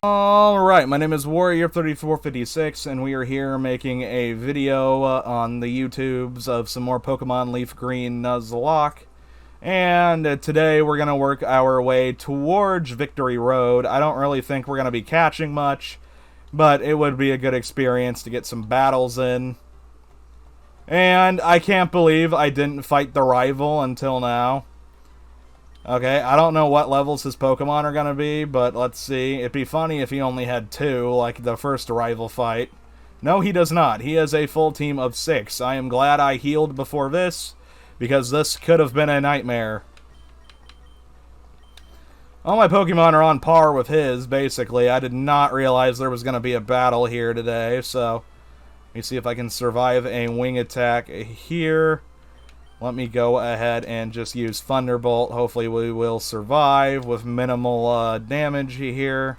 Alright, my name is Warrior 3456, and we are here making a video on the YouTubes of some more Pokemon Leafgreen Nuzlocke. And today we're going to work our way towards Victory Road. I don't really think we're going to be catching much, but it would be a good experience to get some battles in. And I can't believe I didn't fight the rival until now. Okay, I don't know what levels his Pokemon are going to be, but let's see. It'd be funny if he only had 2, like the first rival fight. No, he does not. He has a full team of 6. I am glad I healed before this, because this could have been a nightmare. All my Pokemon are on par with his, basically. I did not realize there was going to be a battle here today, so let me see if I can survive a wing attack here. Let me go ahead and just use Thunderbolt. Hopefully we will survive with minimal damage here.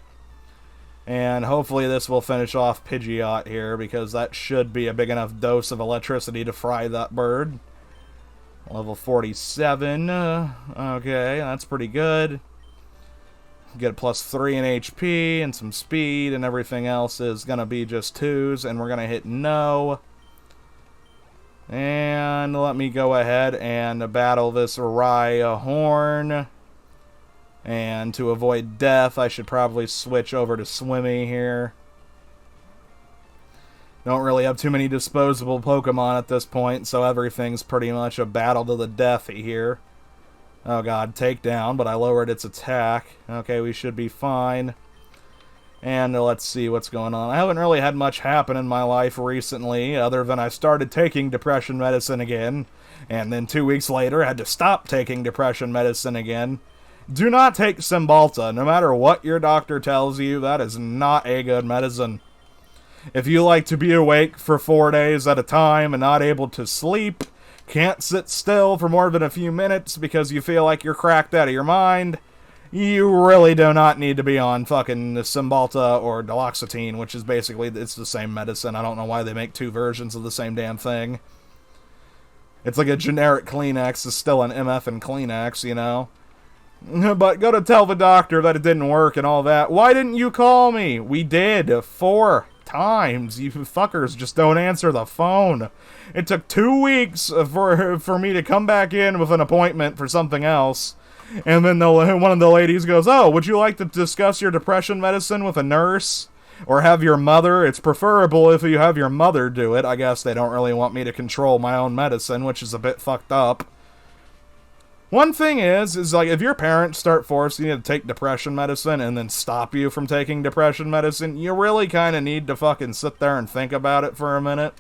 And hopefully this will finish off Pidgeot here, because that should be a big enough dose of electricity to fry that bird. Level 47. Okay, that's pretty good. Get +3 in HP and some speed, and everything else is going to be just 2s, and we're going to hit no. And let me go ahead and battle this Rhyhorn. And to avoid death, I should probably switch over to Swimmy here. Don't really have too many disposable Pokemon at this point, so everything's pretty much a battle to the death here. Oh god, takedown, but I lowered its attack. Okay, we should be fine. And let's see what's going on. I haven't really had much happen in my life recently, other than I started taking depression medicine again, and then 2 weeks later had to stop taking depression medicine again. Do not take Cymbalta. No matter what your doctor tells you, that is not a good medicine. If you like to be awake for 4 days at a time and not able to sleep, can't sit still for more than a few minutes because you feel like you're cracked out of your mind, you really do not need to be on fucking Cymbalta or Duloxetine, which is basically, it's the same medicine. I don't know why they make 2 versions of the same damn thing. It's like a generic Kleenex is still an MF and Kleenex, you know? But go to tell the doctor that it didn't work and all that. Why didn't you call me? We did 4 times. You fuckers just don't answer the phone. It took 2 weeks for me to come back in with an appointment for something else. And then one of the ladies goes, "Oh, would you like to discuss your depression medicine with a nurse? Or have your mother? It's preferable if you have your mother do it." I guess they don't really want me to control my own medicine, which is a bit fucked up. One thing is like, if your parents start forcing you to take depression medicine and then stop you from taking depression medicine, you really kind of need to fucking sit there and think about it for a minute.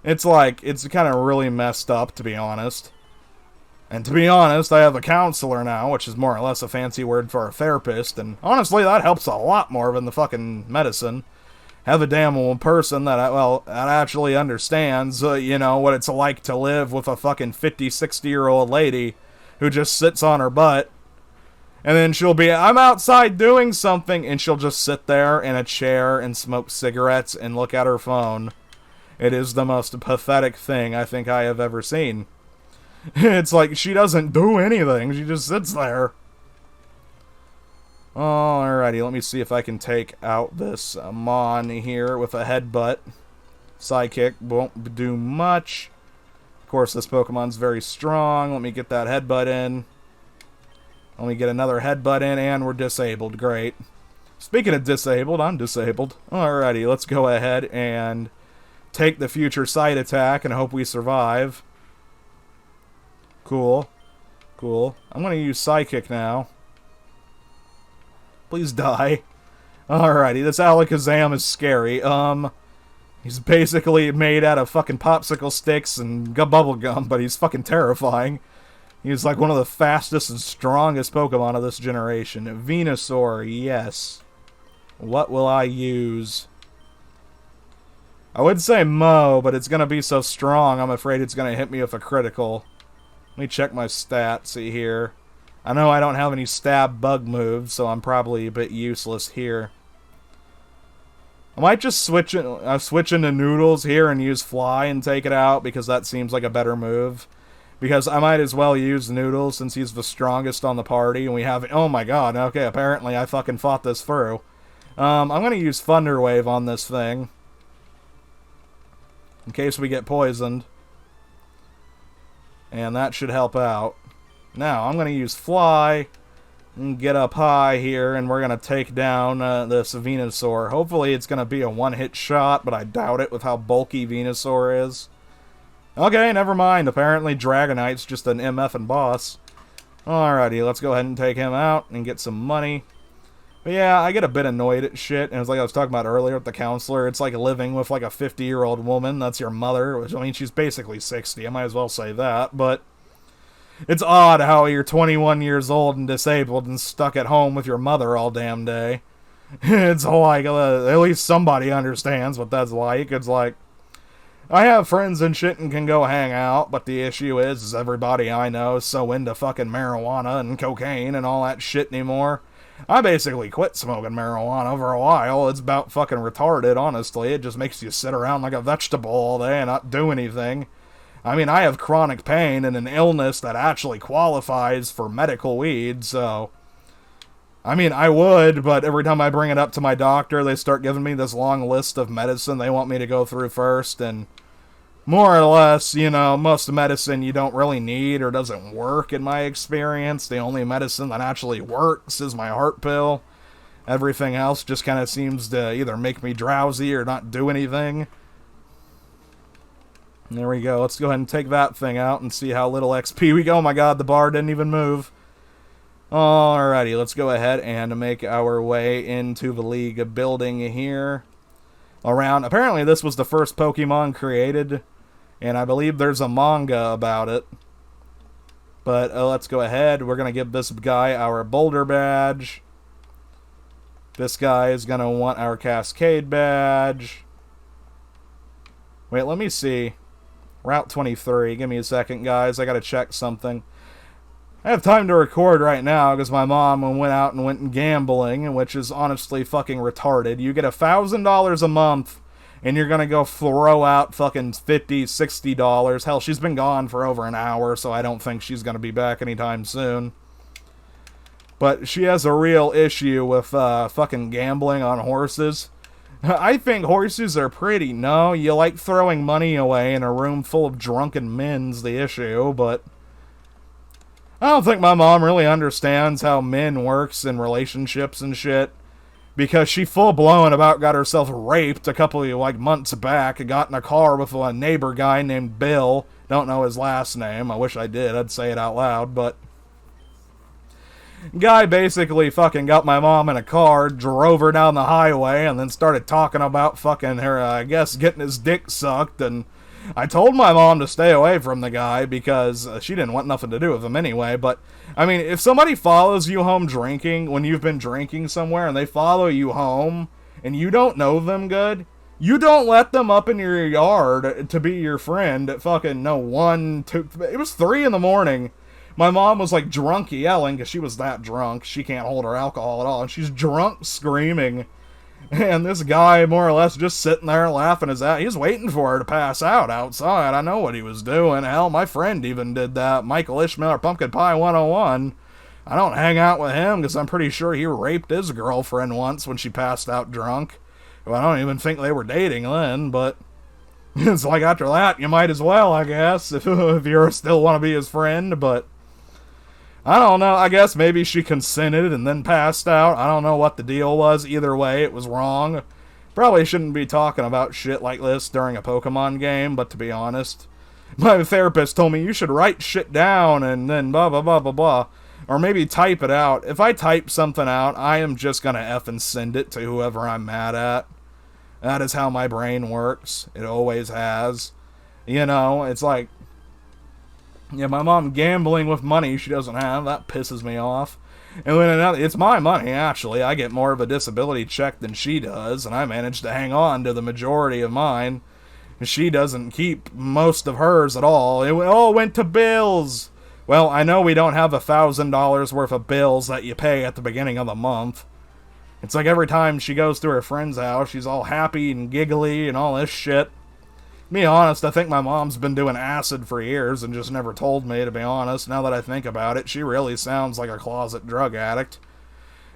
It's like, it's kind of really messed up, to be honest. And to be honest, I have a counselor now, which is more or less a fancy word for a therapist, and honestly, that helps a lot more than the fucking medicine. Have a damn person that, that actually understands, you know, what it's like to live with a fucking 50, 60-year-old lady who just sits on her butt, and then she'll be, "I'm outside doing something," and she'll just sit there in a chair and smoke cigarettes and look at her phone. It is the most pathetic thing I think I have ever seen. It's like she doesn't do anything. She just sits there. Alrighty, let me see if I can take out this Mon here with a headbutt. Psychic won't do much. Of course, this Pokemon's very strong. Let me get that headbutt in. Let me get another headbutt in, and we're disabled. Great. Speaking of disabled, I'm disabled. Alrighty, let's go ahead and take the future sight attack and hope we survive. Cool. Cool. I'm gonna use Psychic now. Please die. Alrighty, this Alakazam is scary. He's basically made out of fucking popsicle sticks and bubblegum, but he's fucking terrifying. He's like one of the fastest and strongest Pokemon of this generation. Venusaur, yes. What will I use? I would say Mo, but it's gonna be so strong, I'm afraid it's gonna hit me with a critical. Let me check my stats, see here. I know I don't have any stab bug moves, so I'm probably a bit useless here. I might just switch into Noodles here and use Fly and take it out, because that seems like a better move. Because I might as well use Noodle since he's the strongest on the party, and we have... Oh my god, okay, apparently I fucking fought this through. I'm gonna use Thunder Wave on this thing. In case we get poisoned. And that should help out. Now, I'm gonna use Fly, and get up high here, and we're gonna take down this Venusaur. Hopefully it's gonna be a one-hit shot, but I doubt it with how bulky Venusaur is. Okay, never mind. Apparently Dragonite's just an MF and boss. Alrighty, let's go ahead and take him out and get some money. But yeah, I get a bit annoyed at shit, and it's like I was talking about earlier with the counselor. It's like living with like a 50-year-old woman. That's your mother, which, I mean, she's basically 60. I might as well say that, but... It's odd how you're 21 years old and disabled and stuck at home with your mother all damn day. It's like, at least somebody understands what that's like. It's like, I have friends and shit and can go hang out, but the issue is everybody I know is so into fucking marijuana and cocaine and all that shit anymore. I basically quit smoking marijuana for a while. It's about fucking retarded, honestly. It just makes you sit around like a vegetable all day and not do anything. I mean, I have chronic pain and an illness that actually qualifies for medical weed, so... I mean, I would, but every time I bring it up to my doctor, they start giving me this long list of medicine they want me to go through first, and more or less, you know, most medicine you don't really need or doesn't work in my experience. The only medicine that actually works is my heart pill. Everything else just kind of seems to either make me drowsy or not do anything. There we go. Let's go ahead and take that thing out and see how little XP we go. Oh my god, the bar didn't even move. Alrighty, let's go ahead and make our way into the League building here. Apparently this was the first Pokemon created, and I believe there's a manga about it. But let's go ahead. We're going to give this guy our Boulder badge. This guy is going to want our Cascade badge. Wait, let me see. Route 23. Give me a second, guys. I gotta check something. I have time to record right now because my mom went out and went gambling, which is honestly fucking retarded. You get $1,000 a month, and you're gonna go throw out fucking $50, $60. Hell, she's been gone for over an hour, so I don't think she's gonna be back anytime soon. But she has a real issue with fucking gambling on horses. I think horses are pretty. No, you like throwing money away in a room full of drunken men's the issue, but I don't think my mom really understands how men works in relationships and shit, because she full-blown about got herself raped a couple of like months back and got in a car with a neighbor guy named Bill. Don't know his last name. I wish I did. I'd say it out loud, but guy basically fucking got my mom in a car, drove her down the highway, and then started talking about fucking her, I guess, getting his dick sucked, and I told my mom to stay away from the guy because she didn't want nothing to do with him anyway, but, I mean, if somebody follows you home drinking when you've been drinking somewhere and they follow you home and you don't know them good, you don't let them up in your yard to be your friend at fucking, no, 1, 2, it was 3 in the morning. My mom was like drunk yelling because she was that drunk. She can't hold her alcohol at all. And she's drunk screaming. And this guy more or less just sitting there laughing his ass. He was waiting for her to pass out outside. I know what he was doing. Hell, my friend even did that. Michael Ishmael, Pumpkin Pie 101. I don't hang out with him because I'm pretty sure he raped his girlfriend once when she passed out drunk. Well, I don't even think they were dating then, but it's like after that, you might as well, I guess, if you still want to be his friend, but I don't know, I guess maybe she consented and then passed out. I don't know what the deal was. Either way, it was wrong. Probably shouldn't be talking about shit like this during a Pokemon game, but to be honest, my therapist told me you should write shit down and then blah blah blah blah blah. Or maybe type it out. If I type something out, I am just gonna effing send it to whoever I'm mad at. That is how my brain works. It always has. You know, it's like, yeah, my mom gambling with money she doesn't have. That pisses me off. And when it's my money, actually. I get more of a disability check than she does, and I managed to hang on to the majority of mine. She doesn't keep most of hers at all. It all went to bills. Well, I know we don't have $1,000 worth of bills that you pay at the beginning of the month. It's like every time she goes to her friend's house, she's all happy and giggly and all this shit. Be honest, I think my mom's been doing acid for years and just never told me, to be honest. Now that I think about it, she really sounds like a closet drug addict.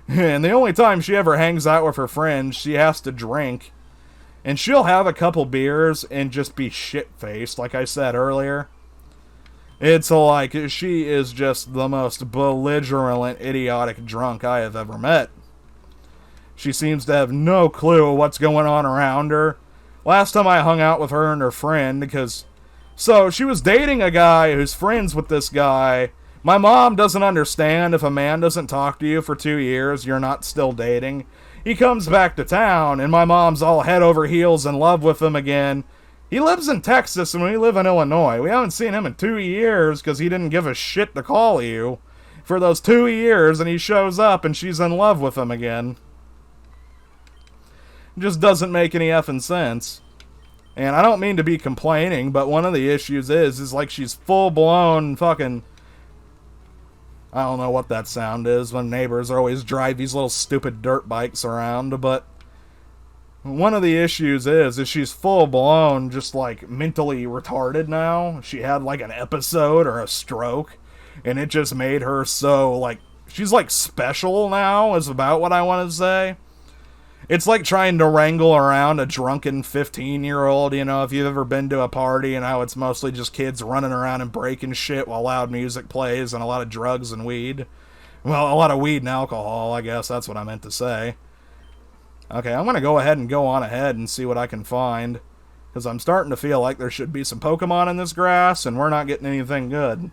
And the only time she ever hangs out with her friends, she has to drink. And she'll have a couple beers and just be shit-faced, like I said earlier. It's like, she is just the most belligerent, idiotic drunk I have ever met. She seems to have no clue what's going on around her. Last time I hung out with her and her friend, because... So, she was dating a guy who's friends with this guy. My mom doesn't understand if a man doesn't talk to you for 2 years, you're not still dating. He comes back to town, and my mom's all head over heels in love with him again. He lives in Texas, and we live in Illinois. We haven't seen him in 2 years, because he didn't give a shit to call you for those 2 years, and he shows up, and she's in love with him again. It just doesn't make any effing sense. And I don't mean to be complaining, but one of the issues is like she's full-blown fucking... I don't know what that sound is when neighbors always drive these little stupid dirt bikes around, but one of the issues is she's full-blown just like mentally retarded now. She had like an episode or a stroke, and it just made her so like, she's like special now is about what I want to say. It's like trying to wrangle around a drunken 15-year-old, you know, if you've ever been to a party and how it's mostly just kids running around and breaking shit while loud music plays and a lot of drugs and weed. Well, a lot of weed and alcohol, I guess that's what I meant to say. Okay, I'm going to go ahead and see what I can find, because I'm starting to feel like there should be some Pokemon in this grass, and we're not getting anything good.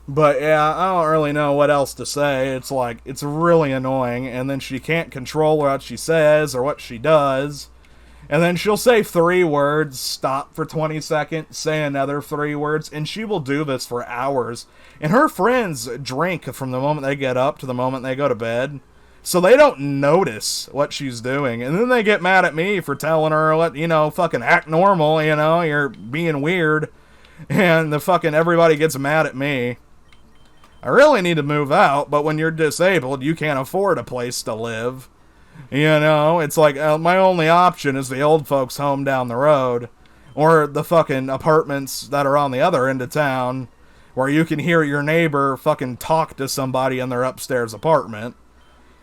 But yeah, I don't really know what else to say. It's like, it's really annoying, and then she can't control what she says or what she does. And then she'll say 3 words, stop for 20 seconds, say another 3 words, and she will do this for hours. And her friends drink from the moment they get up to the moment they go to bed. So they don't notice what she's doing. And then they get mad at me for telling her, what, you know, fucking act normal, you know, you're being weird. And the fucking everybody gets mad at me. I really need to move out, but when you're disabled, you can't afford a place to live. You know, it's like, my only option is the old folks' home down the road, or the fucking apartments that are on the other end of town, where you can hear your neighbor fucking talk to somebody in their upstairs apartment.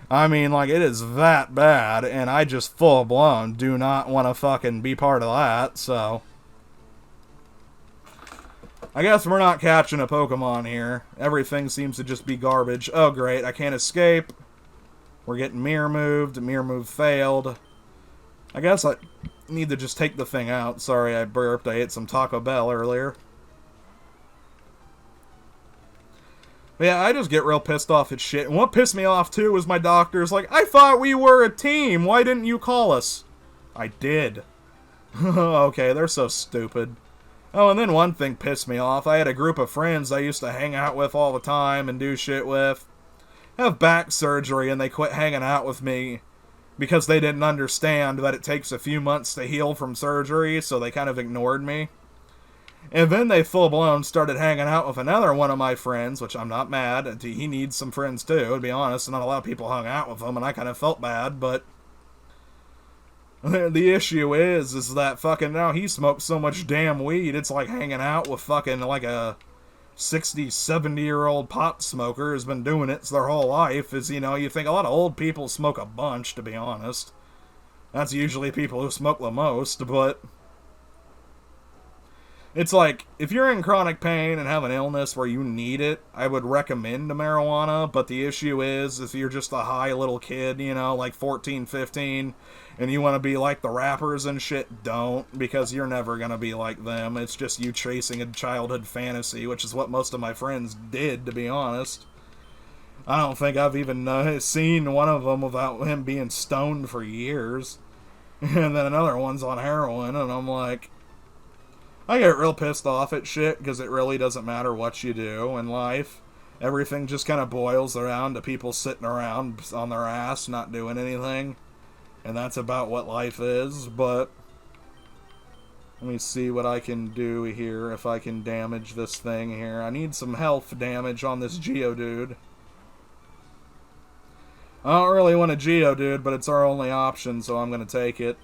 I mean, like, it is that bad, and I just full-blown do not want to fucking be part of that, so... I guess we're not catching a Pokemon here. Everything seems to just be garbage. Oh, great. I can't escape. We're getting mirror moved. Mirror move failed. I guess I need to just take the thing out. Sorry, I burped. I ate some Taco Bell earlier. But yeah, I just get real pissed off at shit. And what pissed me off, too, was my doctor's like, I thought we were a team. Why didn't you call us? I did. Okay, they're so stupid. Oh, and then one thing pissed me off. I had a group of friends I used to hang out with all the time and do shit with have back surgery, and they quit hanging out with me because they didn't understand that it takes a few months to heal from surgery, so they kind of ignored me. And then they full-blown started hanging out with another one of my friends, which I'm not mad. He needs some friends too, to be honest. Not a lot of people hung out with him, and I kind of felt bad, but... The issue is that fucking now he smokes so much damn weed, it's like hanging out with fucking like a 60, 70-year-old pot smoker who's been doing it their whole life. Is, you know, you think a lot of old people smoke a bunch, to be honest. That's usually people who smoke the most, but... It's like, if you're in chronic pain and have an illness where you need it, I would recommend marijuana, but the issue is, if you're just a high little kid, you know, like 14, 15, and you want to be like the rappers and shit, don't, because you're never going to be like them. It's just you chasing a childhood fantasy, which is what most of my friends did, to be honest. I don't think I've even seen one of them without him being stoned for years. And then another one's on heroin, and I'm like... I get real pissed off at shit, because it really doesn't matter what you do in life. Everything just kind of boils around to people sitting around on their ass, not doing anything. And that's about what life is, but... Let me see what I can do here, if I can damage this thing here. I need some health damage on this Geodude. I don't really want a Geodude, but it's our only option, so I'm going to take it.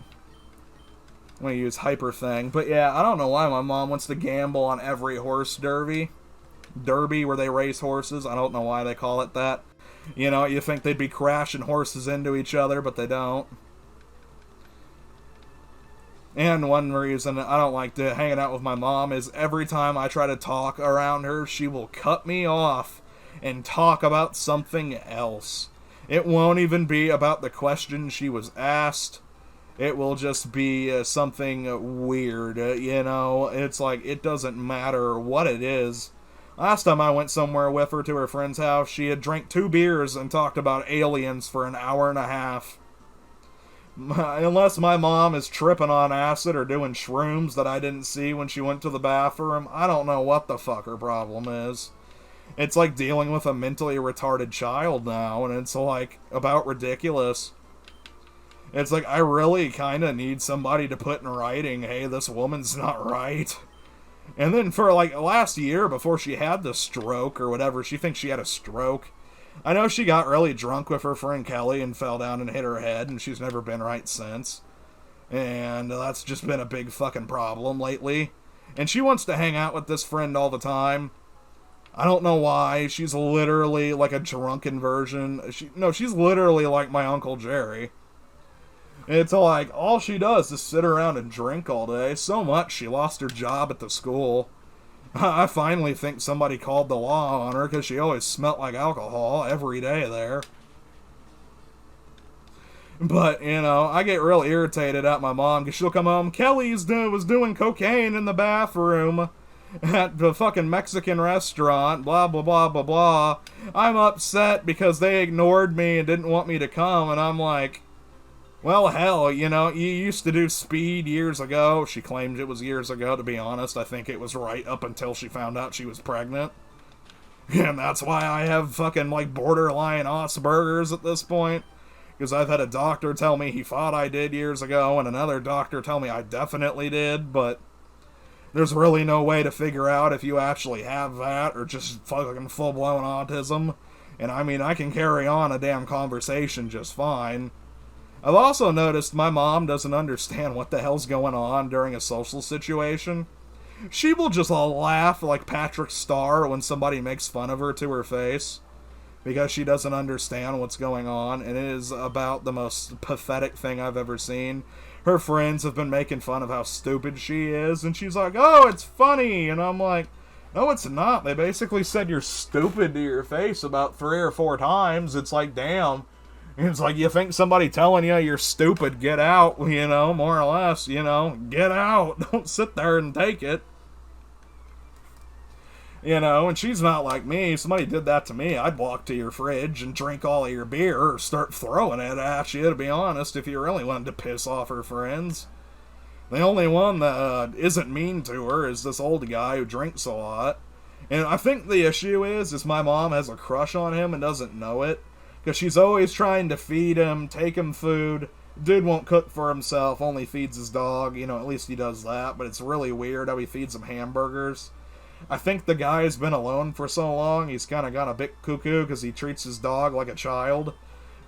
I'm going to use hyper thing. But yeah, I don't know why my mom wants to gamble on every horse derby. Derby where they race horses. I don't know why they call it that. You know, you think they'd be crashing horses into each other, but they don't. And one reason I don't like hanging out with my mom is every time I try to talk around her, she will cut me off and talk about something else. It won't even be about the question she was asked. It will just be something weird, you know? It's like, it doesn't matter what it is. Last time I went somewhere with her to her friend's house, she had drank 2 beers and talked about aliens for an hour and a half. Unless my mom is tripping on acid or doing shrooms that I didn't see when she went to the bathroom, I don't know what the fuck her problem is. It's like dealing with a mentally retarded child now, and it's like about ridiculous. It's like, I really kind of need somebody to put in writing, hey, this woman's not right. And then for like last year, before she had the stroke or whatever, she thinks she had a stroke. I know she got really drunk with her friend Kelly and fell down and hit her head, and she's never been right since. And that's just been a big fucking problem lately. And she wants to hang out with this friend all the time. I don't know why. She's literally like a drunken version. She's literally like my Uncle Jerry. It's like, all she does is sit around and drink all day. So much she lost her job at the school. I finally think somebody called the law on her because she always smelled like alcohol every day there. But, you know, I get real irritated at my mom because she'll come home, was doing cocaine in the bathroom at the fucking Mexican restaurant, blah, blah, blah, blah, blah. I'm upset because they ignored me and didn't want me to come, and I'm like, well, hell, you know, you used to do speed years ago. She claimed it was years ago, to be honest. I think it was right up until she found out she was pregnant. And that's why I have fucking, like, borderline Asperger's at this point. Because I've had a doctor tell me he thought I did years ago, and another doctor tell me I definitely did, but there's really no way to figure out if you actually have that, or just fucking full-blown autism. And I mean, I can carry on a damn conversation just fine. I've also noticed my mom doesn't understand what the hell's going on during a social situation. She will just laugh like Patrick Starr when somebody makes fun of her to her face, because she doesn't understand what's going on, and it is about the most pathetic thing I've ever seen. Her friends have been making fun of how stupid she is, and she's like, oh, it's funny, and I'm like, no, it's not. They basically said you're stupid to your face about 3 or 4 times. It's like, damn. It's like, you think somebody telling you you're stupid, get out, you know, more or less, you know, get out. Don't sit there and take it. You know, and she's not like me. If somebody did that to me, I'd walk to your fridge and drink all of your beer or start throwing it at you, to be honest, if you really wanted to piss off her friends. The only one that isn't mean to her is this old guy who drinks a lot. And I think the issue is my mom has a crush on him and doesn't know it. Because she's always trying to feed him, take him food. Dude won't cook for himself, only feeds his dog. You know, at least he does that. But it's really weird how he feeds him hamburgers. I think the guy's been alone for so long, he's kind of gone a bit cuckoo because he treats his dog like a child.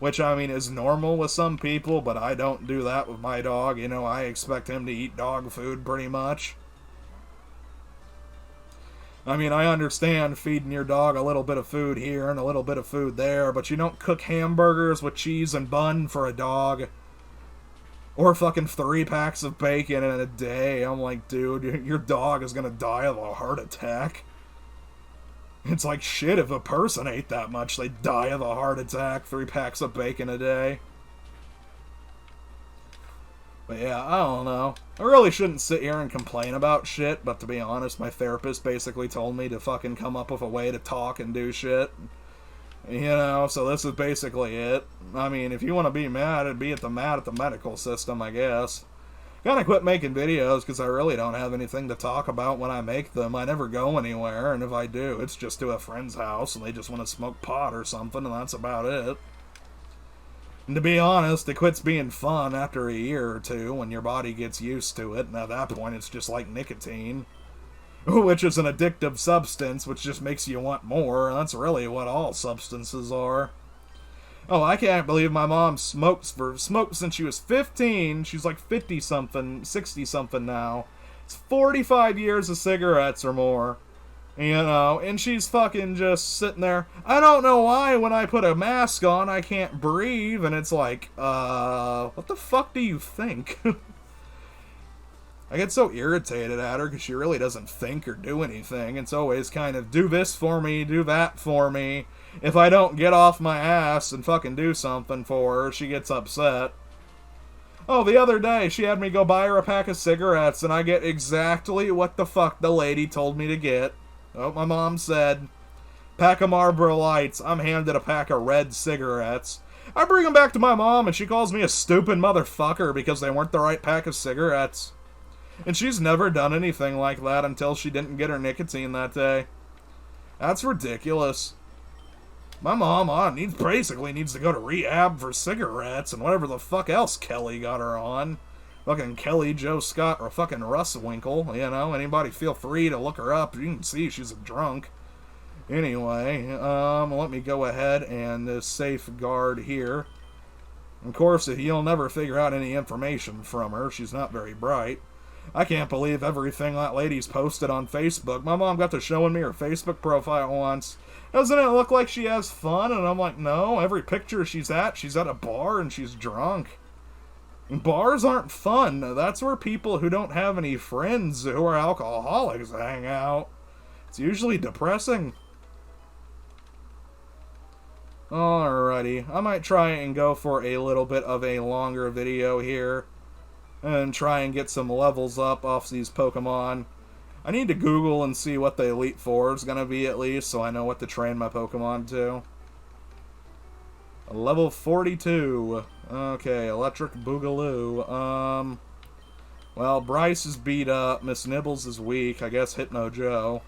Which, I mean, is normal with some people, but I don't do that with my dog. You know, I expect him to eat dog food pretty much. I mean, I understand feeding your dog a little bit of food here and a little bit of food there, but you don't cook hamburgers with cheese and bun for a dog. Or fucking 3 packs of bacon in a day. I'm like, dude, your dog is gonna die of a heart attack. It's like, shit, if a person ate that much, they'd die of a heart attack. 3 packs of bacon a day. But yeah, I don't know. I really shouldn't sit here and complain about shit, but to be honest, my therapist basically told me to fucking come up with a way to talk and do shit. You know, so this is basically it. I mean, if you want to be mad, it'd be mad at the medical system, I guess. Gotta quit making videos, because I really don't have anything to talk about when I make them. I never go anywhere, and if I do, it's just to a friend's house, and they just want to smoke pot or something, and that's about it. And to be honest, it quits being fun after a year or 2 when your body gets used to it, and at that point it's just like nicotine. Which is an addictive substance, which just makes you want more, and that's really what all substances are. Oh, I can't believe my mom smoked since she was 15. She's like 50-something, 60-something now. It's 45 years of cigarettes or more. You know, and she's fucking just sitting there. I don't know why when I put a mask on I can't breathe, and it's like, what the fuck do you think? I get so irritated at her because she really doesn't think or do anything. It's always kind of, do this for me, do that for me. If I don't get off my ass and fucking do something for her, she gets upset. Oh, the other day, she had me go buy her a pack of cigarettes, and I get exactly what the fuck the lady told me to get. Oh, my mom said, pack of Marlboro Lights. I'm handed a pack of red cigarettes. I bring them back to my mom, and she calls me a stupid motherfucker because they weren't the right pack of cigarettes. And she's never done anything like that until she didn't get her nicotine that day. That's ridiculous. My mom basically needs to go to rehab for cigarettes and whatever the fuck else Kelly got her on. Fucking Kelly, Joe Scott, or fucking Russ Winkle, you know? Anybody feel free to look her up. You can see she's a drunk. Anyway, let me go ahead and safeguard here. Of course, you'll never figure out any information from her. She's not very bright. I can't believe everything that lady's posted on Facebook. My mom got to showing me her Facebook profile once. Doesn't it look like she has fun? And I'm like, no, every picture she's at a bar and she's drunk. And bars aren't fun. That's where people who don't have any friends who are alcoholics hang out. It's usually depressing. Alrighty, I might try and go for a little bit of a longer video here. And try and get some levels up off these Pokemon. I need to Google and see what the Elite Four is going to be at least, so I know what to train my Pokemon to. Level 42. Okay, Electric Boogaloo. Well, Bryce is beat up. Miss Nibbles is weak. I guess Hypno Joe.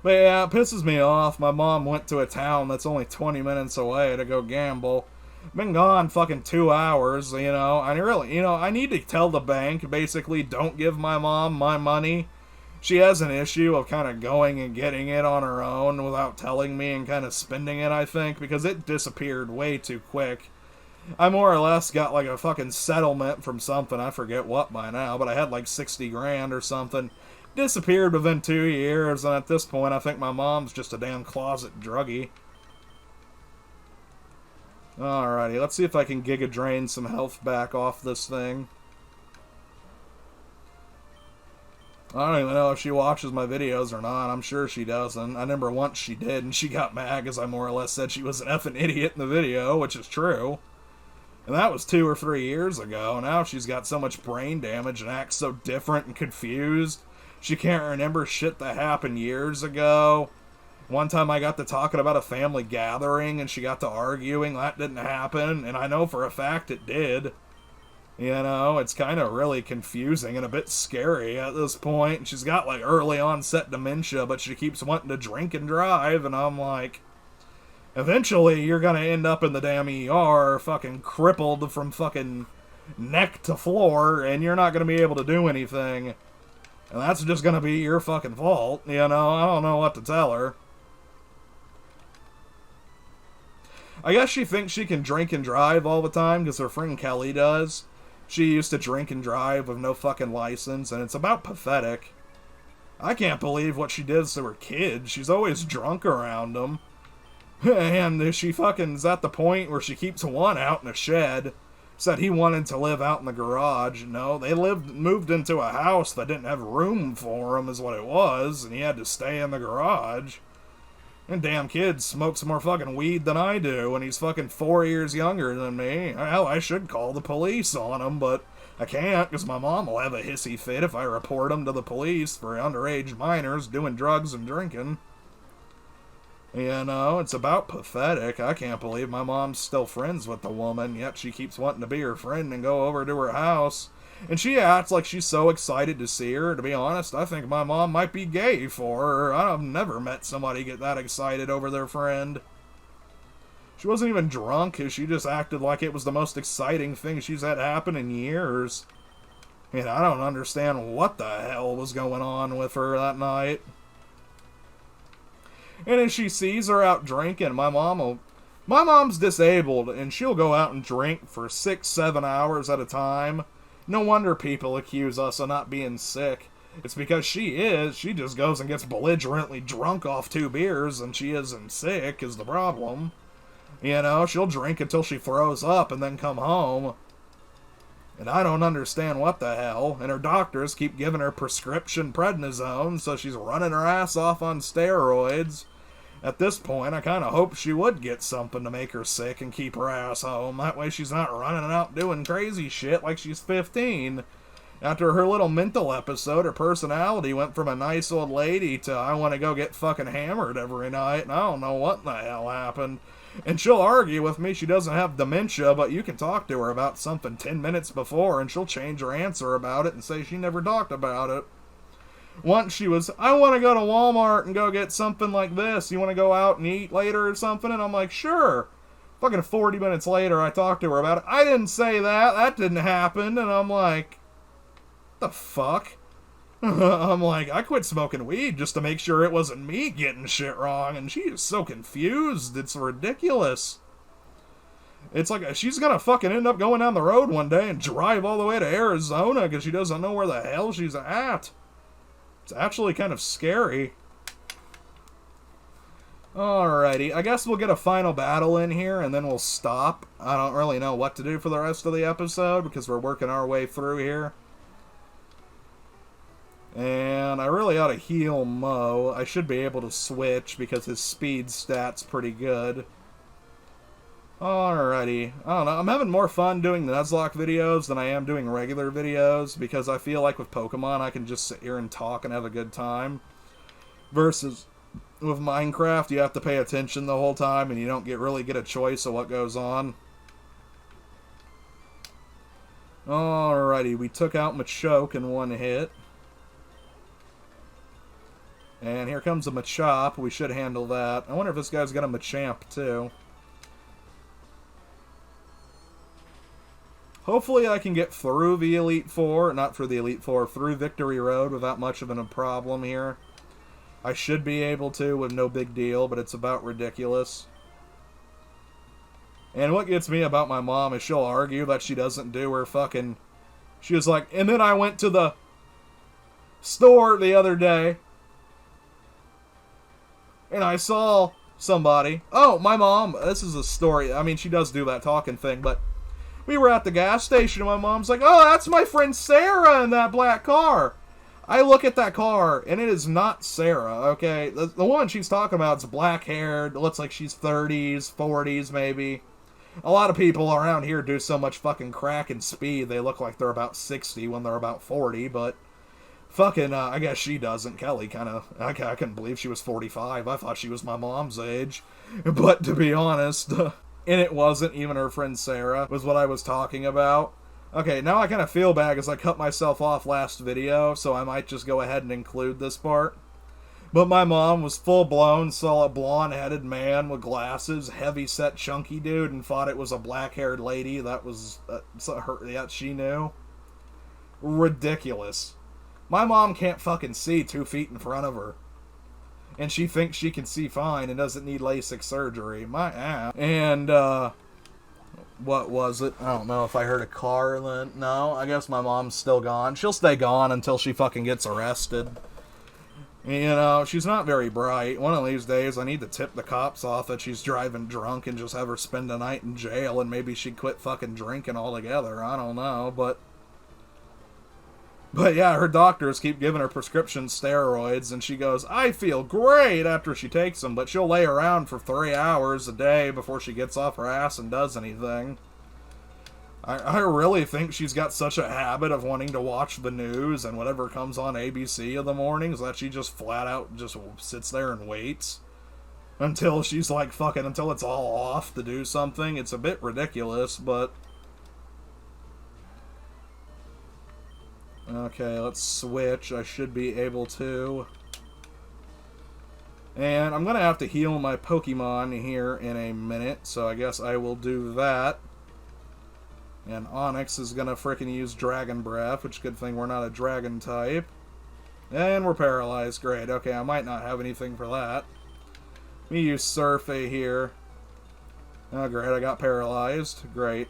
But yeah, it pisses me off. My mom went to a town that's only 20 minutes away to go gamble. Been gone fucking 2 hours, you know. I need to tell the bank, basically, don't give my mom my money. She has an issue of kind of going and getting it on her own without telling me and kind of spending it, I think, because it disappeared way too quick. I more or less got like a fucking settlement from something, I forget what by now, but I had like 60 grand or something. Disappeared within 2 years, and at this point I think my mom's just a damn closet druggie. Alrighty, let's see if I can Giga Drain some health back off this thing. I don't even know if she watches my videos or not. I'm sure she doesn't. I remember once she did, and she got mad because I more or less said she was an effing idiot in the video, which is true. And that was 2 or 3 years ago. Now she's got so much brain damage and acts so different and confused. She can't remember shit that happened years ago. One time I got to talking about a family gathering and she got to arguing. That didn't happen, and I know for a fact it did. You know, it's kind of really confusing and a bit scary at this point. And she's got like early onset dementia, but she keeps wanting to drink and drive, and I'm like, eventually you're gonna end up in the damn ER fucking crippled from fucking neck to floor, and you're not gonna be able to do anything. And that's just gonna be your fucking fault, you know? I don't know what to tell her. I guess she thinks she can drink and drive all the time because her friend Kelly does. She used to drink and drive with no fucking license, and it's about pathetic. I can't believe what she does to her kids. She's always drunk around them. And she fucking's at the point where she keeps one out in a shed. Said he wanted to live out in the garage. No, they moved into a house that didn't have room for him is what it was, and he had to stay in the garage. And damn kid smokes more fucking weed than I do, and he's fucking 4 years younger than me. Hell, I should call the police on him, but I can't, because my mom will have a hissy fit if I report him to the police for underage minors doing drugs and drinking. You know, it's about pathetic. I can't believe my mom's still friends with the woman, yet she keeps wanting to be her friend and go over to her house. And she acts like she's so excited to see her. To be honest, I think my mom might be gay for her. I've never met somebody get that excited over their friend. She wasn't even drunk, she just acted like it was the most exciting thing she's had happen in years. And I don't understand what the hell was going on with her that night. And if she sees her out drinking, my mom's disabled, and she'll go out and drink for 6-7 hours at a time. No wonder people accuse us of not being sick. It's because she just goes and gets belligerently drunk off 2 beers, and she isn't sick, is the problem. You know, she'll drink until she throws up and then come home. And I don't understand what the hell. And her doctors keep giving her prescription prednisone, so she's running her ass off on steroids. At this point, I kind of hope she would get something to make her sick and keep her ass home. That way she's not running out doing crazy shit like she's 15. After her little mental episode, her personality went from a nice old lady to I want to go get fucking hammered every night, and I don't know what the hell happened. And she'll argue with me she doesn't have dementia, but you can talk to her about something 10 minutes before, and she'll change her answer about it and say she never talked about it. Once she was, I want to go to Walmart and go get something like this. You want to go out and eat later or something? And I'm like, sure. Fucking 40 minutes later, I talked to her about it. I didn't say that. That didn't happen. And I'm like, the fuck? I'm like, I quit smoking weed just to make sure it wasn't me getting shit wrong, and she is so confused, it's ridiculous. It's like she's gonna fucking end up going down the road one day and drive all the way to Arizona because she doesn't know where the hell she's at. It's actually kind of scary. Alrighty, I guess we'll get a final battle in here and then we'll stop. I don't really know what to do for the rest of the episode because we're working our way through here. And I really ought to heal Mo. I should be able to switch because his speed stat's pretty good. Alrighty. I don't know. I'm having more fun doing the Nuzlocke videos than I am doing regular videos because I feel like with Pokemon I can just sit here and talk and have a good time. Versus with Minecraft you have to pay attention the whole time and you don't really get a choice of what goes on. Alrighty. We took out Machoke in one hit. And here comes a Machop. We should handle that. I wonder if this guy's got a Machamp, too. Hopefully I can get through the Elite Four. Not through the Elite Four. Through Victory Road without much of a problem here. I should be able to with no big deal, but it's about ridiculous. And what gets me about my mom is she'll argue that she doesn't do her fucking... She was like, and then I went to the store the other day. And I saw somebody. Oh, my mom. This is a story. I mean, she does do that talking thing, but we were at the gas station and my mom's like, oh, that's my friend Sarah in that black car. I look at that car and it is not Sarah, okay? The one she's talking about is black haired. Looks like she's 30s, 40s maybe. A lot of people around here do so much fucking crack and speed they look like they're about 60 when they're about 40, but... Fucking, I guess she doesn't. Kelly I couldn't believe she was 45. I thought she was my mom's age. But to be honest, and it wasn't even her friend Sarah, was what I was talking about. Okay, now I kind of feel bad because I cut myself off last video, so I might just go ahead and include this part. But my mom was full-blown, saw a blonde-headed man with glasses, heavy-set, chunky dude, and thought it was a black-haired lady that was that she knew. Ridiculous. My mom can't fucking see 2 feet in front of her. And she thinks she can see fine and doesn't need LASIK surgery. My ass. And, what was it? I don't know if I heard a car then. No, I guess my mom's still gone. She'll stay gone until she fucking gets arrested. You know, she's not very bright. One of these days I need to tip the cops off that she's driving drunk and just have her spend a night in jail and maybe she'd quit fucking drinking altogether. I don't know, But yeah, her doctors keep giving her prescription steroids, and she goes, I feel great after she takes them, but she'll lay around for 3 hours a day before she gets off her ass and does anything. I really think she's got such a habit of wanting to watch the news and whatever comes on ABC in the mornings that she just flat out just sits there and waits until she's like fucking, until it's all off to do something. It's a bit ridiculous, but... Okay, let's switch. I should be able to. And I'm going to have to heal my Pokemon here in a minute, so I guess I will do that. And Onyx is going to frickin' use Dragon Breath, which good thing we're not a dragon type. And we're paralyzed. Great. Okay, I might not have anything for that. Let me use Surfey here. Oh, great. I got paralyzed. Great.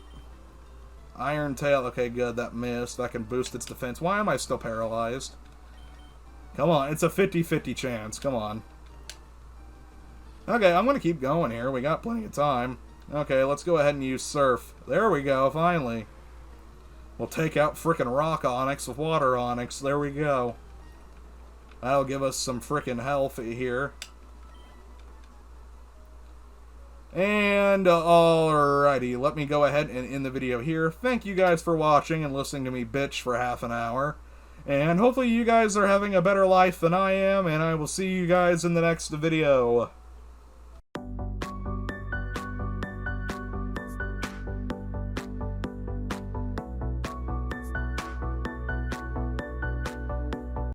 Iron Tail. Okay, good. That missed. That can boost its defense. Why am I still paralyzed? Come on. It's a 50-50 chance. Come on. Okay, I'm going to keep going here. We got plenty of time. Okay, let's go ahead and use Surf. There we go, finally. We'll take out frickin' Rock Onyx with Water Onyx. There we go. That'll give us some frickin' health here. And, alrighty, let me go ahead and end the video here. Thank you guys for watching and listening to me bitch for half an hour. And hopefully you guys are having a better life than I am, and I will see you guys in the next video.